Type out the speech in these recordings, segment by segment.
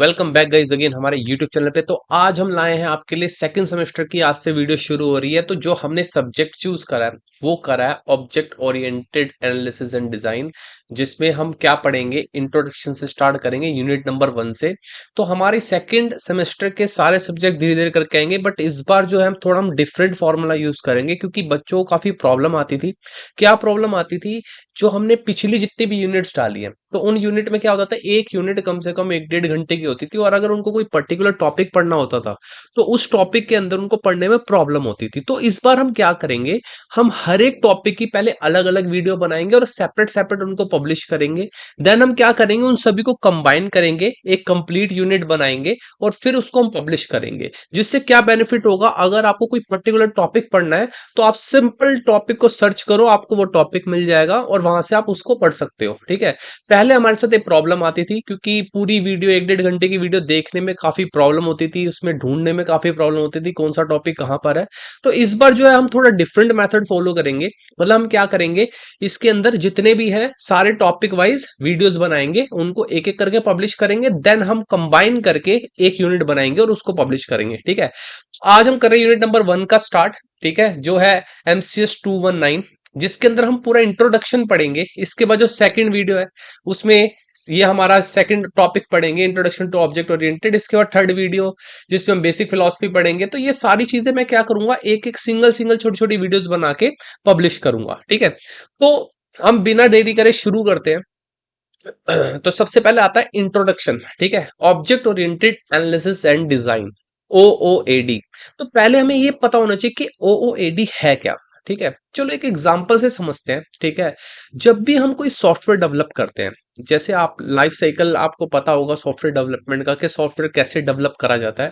Welcome back guys again हमारे YouTube channel पे। तो आज हम लाए हैं आपके लिए सेकंड सेमेस्टर की, आज से वीडियो शुरू हो रही है। तो जो हमने सब्जेक्ट चूज करा है वो करा है object oriented analysis and design, जिसमें हम क्या पढ़ेंगे, इंट्रोडक्शन से स्टार्ट करेंगे यूनिट नंबर 1 से। तो हमारे सेकंड सेमेस्टर के सारे सब्जेक्ट धीरे धीरे करके आएंगे, बट इस बार जो है हम डिफरेंट फॉर्मूला यूज करेंगे, क्योंकि बच्चों को काफी प्रॉब्लम आती थी। क्या प्रॉब्लम आती थी? जो हमने पिछली जितनी भी यूनिट्स डाली है, तो उन यूनिट में क्या होता था, एक यूनिट कम से कम 1-1.5 घंटे की होती थी, और अगर उनको कोई पर्टिकुलर टॉपिक पढ़ना होता था तो उस टॉपिक के अंदर उनको पढ़ने में प्रॉब्लम होती थी। तो इस बार हम क्या करेंगे, हम हर एक टॉपिक की पहले अलग अलग वीडियो बनाएंगे और सेपरेट सेपरेट उनको पब्लिश करेंगे। देन हम क्या करेंगे, उन सभी को कंबाइन करेंगे, एक कंप्लीट यूनिट बनाएंगे और फिर उसको हम पब्लिश करेंगे। जिससे क्या बेनिफिट होगा, अगर आपको कोई पर्टिकुलर टॉपिक पढ़ना है तो आप सिंपल टॉपिक को सर्च करो, आपको वो टॉपिक मिल जाएगा और वहां से आप उसको पढ़ सकते हो। ठीक है। पहले हमारे साथ एक प्रॉब्लम आती थी, क्योंकि पूरी वीडियो 1-1.5 घंटे की वीडियो देखने में काफी प्रॉब्लम होती थी, उसमें ढूंढने में काफी प्रॉब्लम होती थी कौन सा टॉपिक कहां पर है। तो इस बार जो है हम थोड़ा डिफरेंट मेथड फॉलो करेंगे। मतलब हम क्या करेंगे, इसके अंदर जितने भी हैं सारे टॉपिक वाइज वीडियोस बनाएंगे, उनको एक एक करके पब्लिश करेंगे। देन हम कंबाइन करके एक यूनिट बनाएंगे और उसको पब्लिश करेंगे। ठीक है। आज हम कर रहे हैं यूनिट नंबर 1 का स्टार्ट। ठीक है, जो है MCS 219, जिसके अंदर हम पूरा इंट्रोडक्शन पढ़ेंगे। इसके बाद जो सेकंड वीडियो है उसमें ये हमारा सेकंड टॉपिक पढ़ेंगे, इंट्रोडक्शन टू ऑब्जेक्ट ओरिएंटेड। इसके बाद थर्ड वीडियो जिसमें हम बेसिक फिलोसफी पढ़ेंगे। तो ये सारी चीजें मैं क्या करूंगा, एक एक सिंगल सिंगल छोटी छोटी वीडियोस बना के पब्लिश करूंगा। ठीक है। तो हम बिना देरी करे शुरू करते हैं। तो सबसे पहले आता है इंट्रोडक्शन। ठीक है, object oriented analysis and design, OOAD। तो पहले हमें ये पता होना चाहिए कि OOAD है क्या। ठीक है, चलो एक एग्जांपल से समझते हैं। ठीक है, जब भी हम कोई सॉफ्टवेयर डेवलप करते हैं, जैसे आप लाइफ साइकिल आपको पता होगा सॉफ्टवेयर डेवलपमेंट का, कि सॉफ्टवेयर कैसे डेवलप करा जाता है,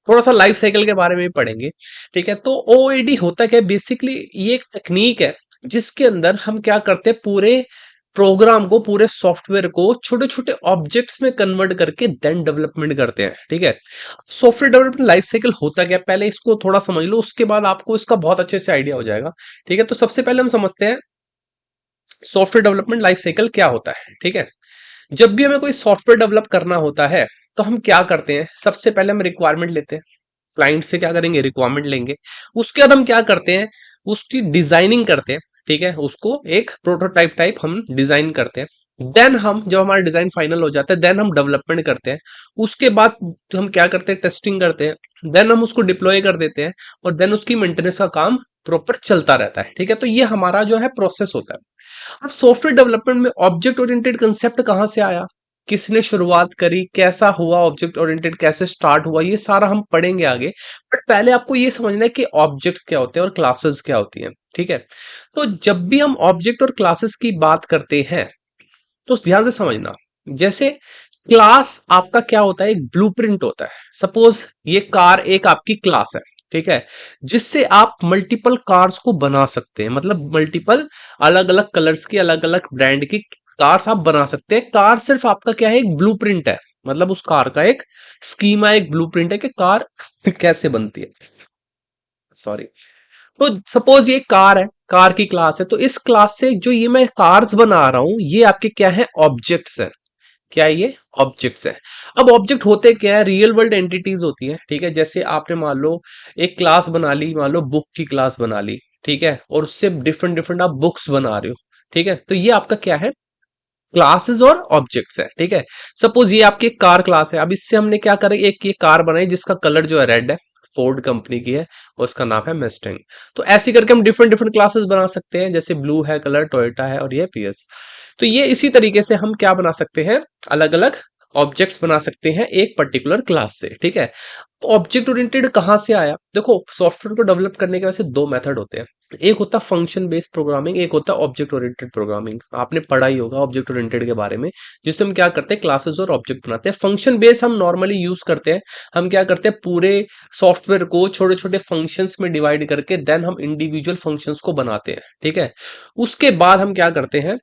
थोड़ा सा लाइफ साइकिल के बारे में भी पढ़ेंगे। ठीक है, तो OOAD होता क्या है, बेसिकली ये एक टेक्निक है जिसके अंदर हम क्या करते हैं, पूरे प्रोग्राम को, पूरे सॉफ्टवेयर को छोटे छोटे ऑब्जेक्ट्स में कन्वर्ट करके देन डेवलपमेंट करते हैं। ठीक है, सॉफ्टवेयर डेवलपमेंट लाइफ साइकिल होता क्या है, पहले इसको थोड़ा समझ लो, उसके बाद आपको इसका बहुत अच्छे से आइडिया हो जाएगा। ठीक है, तो सबसे पहले हम समझते हैं सॉफ्टवेयर डेवलपमेंट लाइफ साइकिल क्या होता है। ठीक है, जब भी हमें कोई सॉफ्टवेयर डेवलप करना होता है तो हम क्या करते हैं, सबसे पहले हम रिक्वायरमेंट लेते हैं, क्लाइंट से क्या करेंगे, रिक्वायरमेंट लेंगे। उसके बाद हम क्या करते हैं, उसकी डिजाइनिंग करते हैं। ठीक है, उसको एक प्रोटोटाइप टाइप हम डिजाइन करते हैं। देन हम, जब हमारा डिजाइन फाइनल हो जाता है, देन हम डेवलपमेंट करते हैं। उसके बाद हम क्या करते हैं, टेस्टिंग करते हैं। देन हम उसको डिप्लॉय कर देते हैं और देन उसकी मेंटेनेंस का काम प्रॉपर चलता रहता है। ठीक है, तो ये हमारा जो है प्रोसेस होता है। अब सॉफ्टवेयर डेवलपमेंट में ऑब्जेक्ट ओरिएंटेड कंसेप्ट कहां से आया, किसने शुरुआत करी, कैसा हुआ, ऑब्जेक्ट ओरिएंटेड कैसे स्टार्ट हुआ, ये सारा हम पढ़ेंगे आगे। बट पहले आपको ये समझना है कि ऑब्जेक्ट क्या होते हैं और क्लासेस क्या होती हैं। ठीक है, तो जब भी हम ऑब्जेक्ट और क्लासेस की बात करते हैं तो ध्यान से समझना। जैसे क्लास आपका क्या होता है, एक ब्लूप्रिंट होता है। सपोज ये कार एक आपकी क्लास है। ठीक है, जिससे आप मल्टीपल कार्स को बना सकते हैं, मतलब मल्टीपल अलग अलग कलर्स की, अलग अलग ब्रांड की कार्स आप बना सकते हैं। कार सिर्फ आपका क्या है, एक ब्लूप्रिंट है। मतलब उस कार का एक स्कीमा, एक ब्लूप्रिंट है कि कार कैसे बनती है। सॉरी। तो सपोज ये कार है, कार की क्लास है, तो इस क्लास से जो ये मैं कार्स बना रहा हूं, ये आपके क्या है, ऑब्जेक्ट्स है। क्या है ये, ऑब्जेक्ट्स है। अब ऑब्जेक्ट होते क्या है, रियल वर्ल्ड एंटिटीज होती है। ठीक है, जैसे आपने मान लो एक क्लास बना ली, मान लो बुक की क्लास बना ली। ठीक है, और उससे डिफरेंट डिफरेंट आप बुक्स बना रहे हो। ठीक है, तो ये आपका क्या है, क्लासेस और ऑब्जेक्ट्स है। ठीक है, सपोज ये आपकी एक कार क्लास है। अब इससे हमने क्या करें, एक ये कार बनाई जिसका कलर जो है रेड है, फोर्ड कंपनी की है, और उसका नाम है मस्टैंग। तो ऐसे करके हम डिफरेंट डिफरेंट क्लासेस बना सकते हैं, जैसे ब्लू है कलर, टोयोटा है, और ये PS। तो ये इसी तरीके से हम क्या बना सकते हैं, अलग अलग ऑब्जेक्ट्स बना सकते हैं एक पर्टिकुलर क्लास से। ठीक है, तो ऑब्जेक्ट ओरिएंटेड कहां से आया, देखो सॉफ्टवेयर को डेवलप करने के वैसे दो मेथड होते हैं। एक होता है फंक्शन बेस्ड प्रोग्रामिंग, एक होता है ऑब्जेक्ट ओरिएंटेड प्रोग्रामिंग। आपने पढ़ा ही होगा ऑब्जेक्ट ओरिएंटेड के बारे में, जिससे हम क्या करते हैं, क्लासेस और ऑब्जेक्ट बनाते हैं। फंक्शन बेस्ड हम नॉर्मली यूज करते हैं, हम क्या करते हैं, पूरे सॉफ्टवेयर को छोटे छोटे फंक्शंस में डिवाइड करके देन हम इंडिविजुअल फंक्शंस को बनाते हैं। ठीक है, उसके बाद हम क्या करते हैं,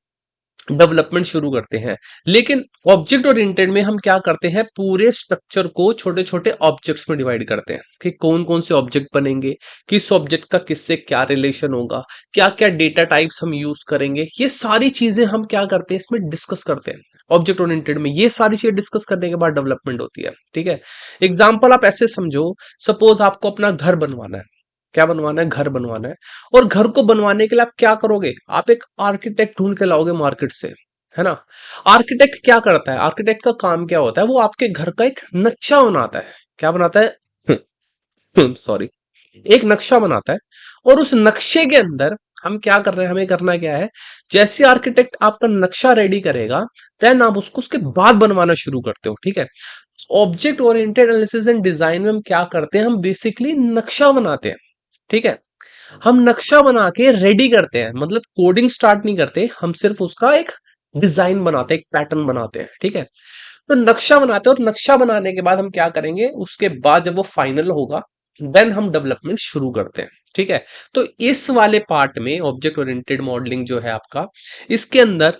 डेवलपमेंट शुरू करते हैं। लेकिन ऑब्जेक्ट ओरिएंटेड में हम क्या करते हैं, पूरे स्ट्रक्चर को छोटे छोटे ऑब्जेक्ट्स में डिवाइड करते हैं कि कौन कौन से ऑब्जेक्ट बनेंगे, किस ऑब्जेक्ट का किससे क्या रिलेशन होगा, क्या क्या डेटा टाइप्स हम यूज करेंगे, ये सारी चीजें हम क्या करते हैं, इसमें डिस्कस करते हैं। ऑब्जेक्ट ओरिएंटेड में ये सारी चीजें डिस्कस करने के बाद डेवलपमेंट होती है। ठीक है, एग्जाम्पल आप ऐसे समझो, सपोज आपको अपना घर बनवाना है। क्या बनवाना है? घर बनवाना है। और घर को बनवाने के लिए आप क्या करोगे? आप एक आर्किटेक्ट ढूंढ के लाओगे मार्केट से, है ना। आर्किटेक्ट क्या करता है? आर्किटेक्ट का काम क्या होता है? वो आपके घर का एक नक्शा बनाता है। क्या बनाता है? सॉरी, एक नक्शा बनाता है। और उस नक्शे के अंदर हम क्या कर रहे हैं, हमें करना क्या है, जैसे आर्किटेक्ट आपका नक्शा रेडी करेगा, देन आप उसको उसके बाद बनवाना शुरू करते हो। ठीक है, object oriented analysis and design में हम क्या करते हैं, हम बेसिकली नक्शा बनाते हैं। ठीक है, हम नक्शा बना के रेडी करते हैं, मतलब कोडिंग स्टार्ट नहीं करते, हम सिर्फ उसका एक डिजाइन बनाते हैं, एक पैटर्न बनाते हैं। ठीक है, तो नक्शा बनाते हैं, और नक्शा बनाने के बाद हम क्या करेंगे, उसके बाद जब वो फाइनल होगा, देन हम डेवलपमेंट शुरू करते हैं। ठीक है, तो इस वाले पार्ट में ऑब्जेक्ट ओरिएंटेड मॉडलिंग जो है आपका, इसके अंदर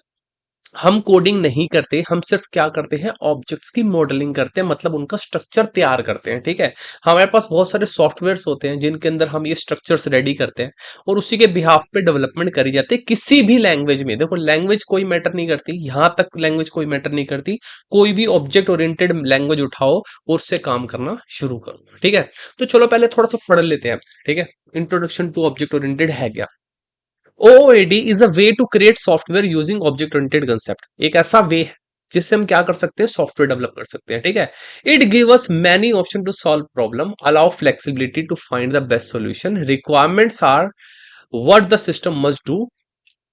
हम कोडिंग नहीं करते, हम सिर्फ क्या करते हैं, ऑब्जेक्ट्स की मॉडलिंग करते हैं, मतलब उनका स्ट्रक्चर तैयार करते हैं। ठीक है, हमारे पास बहुत सारे सॉफ्टवेयर्स होते हैं जिनके अंदर हम ये स्ट्रक्चर्स रेडी करते हैं, और उसी के बिहाफ पे डेवलपमेंट करी जाती है किसी भी लैंग्वेज में। देखो, लैंग्वेज कोई मैटर नहीं करती, यहां तक लैंग्वेज कोई मैटर नहीं करती, कोई भी ऑब्जेक्ट ओरिएंटेड लैंग्वेज उठाओ और उससे काम करना शुरू करो। ठीक है, तो चलो पहले थोड़ा सा पढ़ लेते हैं। ठीक है, इंट्रोडक्शन टू ऑब्जेक्ट ओरिएंटेड है क्या। OOAD is a way to create software using object oriented concept. एक ऐसा वे है जिससे हम क्या कर सकते हैं, सॉफ्टवेयर डेवलप कर सकते हैं। ठीक है, it give us many option to solve problem, allow flexibility to find the best solution, requirements are what the system must do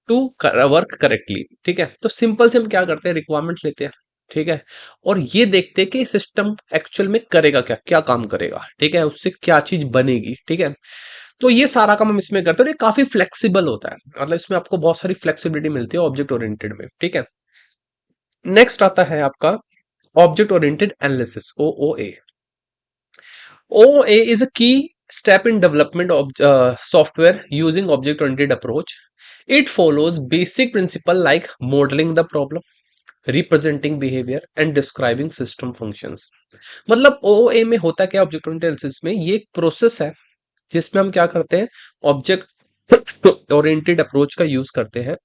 to work correctly. ठीक है, तो सिंपल से हम क्या करते हैं, रिक्वायरमेंट लेते हैं। ठीक है, और ये देखते हैं कि सिस्टम एक्चुअल में करेगा क्या, क्या काम करेगा। ठीक है, उससे क्या चीज बनेगी। ठीक है, तो ये सारा काम हम इसमें करते हैं, और ये काफी फ्लेक्सिबल होता है, मतलब इसमें आपको बहुत सारी फ्लेक्सिबिलिटी मिलती है ऑब्जेक्ट ओरिएंटेड में। ठीक है, नेक्स्ट आता है आपका object oriented analysis, OOA। OOA is a key step in development of software using object-oriented approach. It follows basic principle like modeling the problem, representing behavior and describing system functions. मतलब OOA में होता क्या, object oriented analysis में ये एक process है जिसमें हम क्या करते हैं, ऑब्जेक्ट ओरिएंटेड अप्रोच का यूज करते हैं,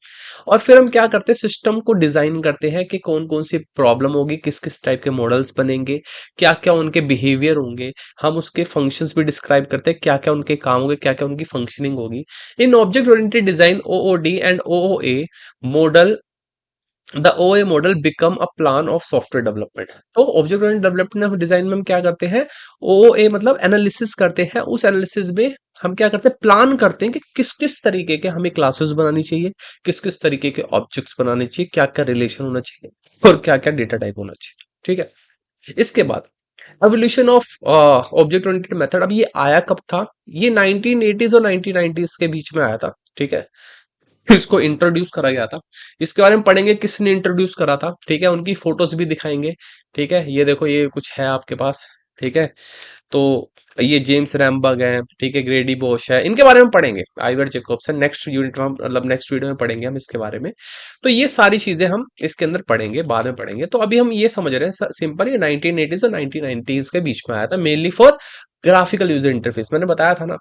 और फिर हम क्या करते हैं, सिस्टम को डिजाइन करते हैं कि कौन कौन सी प्रॉब्लम होगी, किस किस टाइप के मॉडल्स बनेंगे, क्या क्या उनके बिहेवियर होंगे, हम उसके फंक्शंस भी डिस्क्राइब करते हैं, क्या क्या उनके काम होंगे, क्या क्या उनकी फंक्शनिंग होगी। In object oriented design, OOD and OOA model, the OOA model become a plan of software development. तो ऑब्जेक्ट ओरिएंटेड डेवलपमेंट डिजाइन में हम क्या करते हैं, OOA मतलब एनालिसिस करते हैं, उस एनालिसिस में हम क्या करते हैं, प्लान करते हैं कि किस किस तरीके के हमें क्लासेस बनानी चाहिए, किस किस तरीके के ऑब्जेक्ट्स बनाने चाहिए, क्या क्या रिलेशन होना चाहिए, और क्या क्या डेटा टाइप होना चाहिए। ठीक है, इसके बाद evolution of object oriented method. अब ये आया कब था, ये 1980s और 1990s के बीच में आया था। ठीक है, इसको इंट्रोड्यूस करा गया था, इसके बारे में पढ़ेंगे किसने इंट्रोड्यूस करा था। ठीक है, उनकी फोटोज भी दिखाएंगे। ठीक है, ये देखो, ये कुछ है आपके पास। ठीक है, तो ये जेम्स रैमबर्ग है। ठीक है, ग्रेडी बॉश है, इनके बारे में पढ़ेंगे। आइवर जेकोब्सन नेक्स्ट यूनिट में मतलब नेक्स्ट वीडियो में पढ़ेंगे हम इसके बारे में। तो ये सारी चीजें हम इसके अंदर पढ़ेंगे, बाद में पढ़ेंगे। तो अभी हम ये समझ रहे हैं सिंपल, ये 1980s और 1990s के बीच में आया था, mainly for graphical user interface. मैंने बताया था ना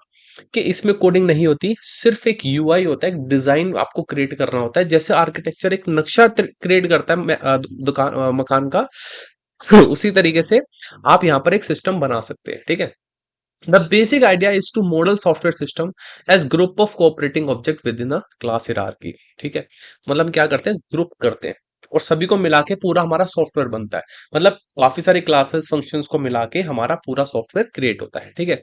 कि इसमें कोडिंग नहीं होती, सिर्फ एक यूआई होता है, एक डिजाइन आपको क्रिएट करना होता है, जैसे आर्किटेक्चर एक नक्शा क्रिएट करता है दुकान मकान का, उसी तरीके से आप यहाँ पर एक सिस्टम बना सकते हैं। ठीक है, the basic idea is to model software system as group of cooperating object within a class hierarchy. ठीक है, मतलब क्या करते हैं, ग्रुप करते हैं, और सभी को मिला के पूरा हमारा सॉफ्टवेयर बनता है, मतलब काफी सारे क्लासेस फंक्शंस को मिला के हमारा पूरा सॉफ्टवेयर क्रिएट होता है। ठीक है,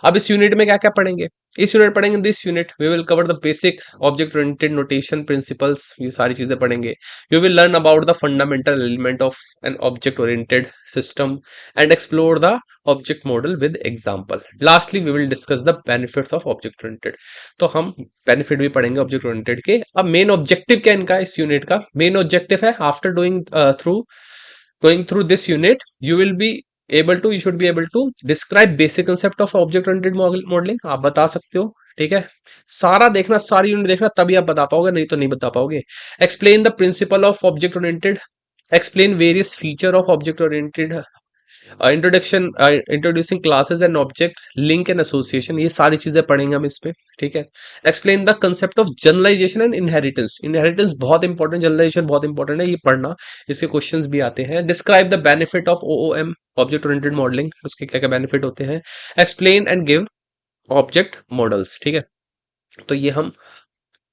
अब इस यूनिट में क्या क्या पढ़ेंगे, इस यूनिट पढ़ेंगे, this unit we will cover the basic object oriented notation principles, ये सारी चीजें पढ़ेंगे। You will learn about the fundamental element of an object oriented system and explore the object model with example. Lastly we will discuss the benefits of object oriented. तो हम benefit भी पढ़ेंगे object oriented के। अब main objective क्या इनका, इस unit का मेन ऑब्जेक्टिव है, after doing through going through this unit you should be able to describe basic concept of object oriented modeling। आप बता सकते हो। ठीक है, सारा देखना, सारी यूनिट देखना, तभी आप बता पाओगे, नहीं तो नहीं बता पाओगे। Explain the principle of object oriented, explain various feature of object oriented, introduction, introducing classes and objects, link and association, ये सारी चीजें पढ़ेंगे हम इस पे, ठीक है। Explain the concept of generalisation and inheritance, inheritance बहुत इंपॉर्टेंट, जनरलाइजेशन बहुत इंपॉर्टेंट है, ये पढ़ना, इसके क्वेश्चंस भी आते हैं। Describe the benefit of OOM, object oriented modelling, उसके क्या क्या बेनिफिट होते हैं। Explain and give object models, ठीक है। तो ये हम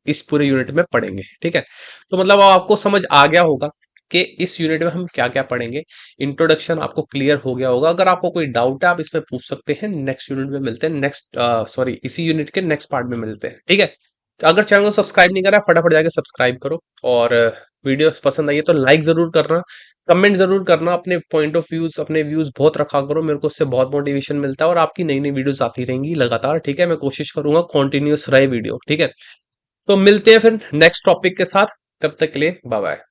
इस पूरे यूनिट में पढ़ेंगे, ठीक है। तो मतलब अब आपको समझ आ गया होगा कि इस यूनिट में हम क्या क्या पढ़ेंगे। इंट्रोडक्शन आपको क्लियर हो गया होगा। अगर आपको कोई डाउट है आप इसमें पूछ सकते हैं। नेक्स्ट यूनिट में मिलते हैं, नेक्स्ट सॉरी इसी यूनिट के नेक्स्ट पार्ट में मिलते हैं, ठीक है। तो अगर चैनल को सब्सक्राइब नहीं करा फटाफट जाके सब्सक्राइब करो, और वीडियो पसंद आई है तो लाइक जरूर करना, कमेंट जरूर करना, अपने पॉइंट ऑफ व्यूज, अपने व्यूज बहुत रखा करो, मेरे को उससे बहुत मोटिवेशन मिलता है, और आपकी नई नई वीडियोस आती रहेंगी लगातार, ठीक है। मैं कोशिश करूंगा कॉन्टिन्यूस रहे वीडियो, ठीक है। तो मिलते हैं फिर नेक्स्ट टॉपिक के साथ, तब तक के लिए बाय बाय।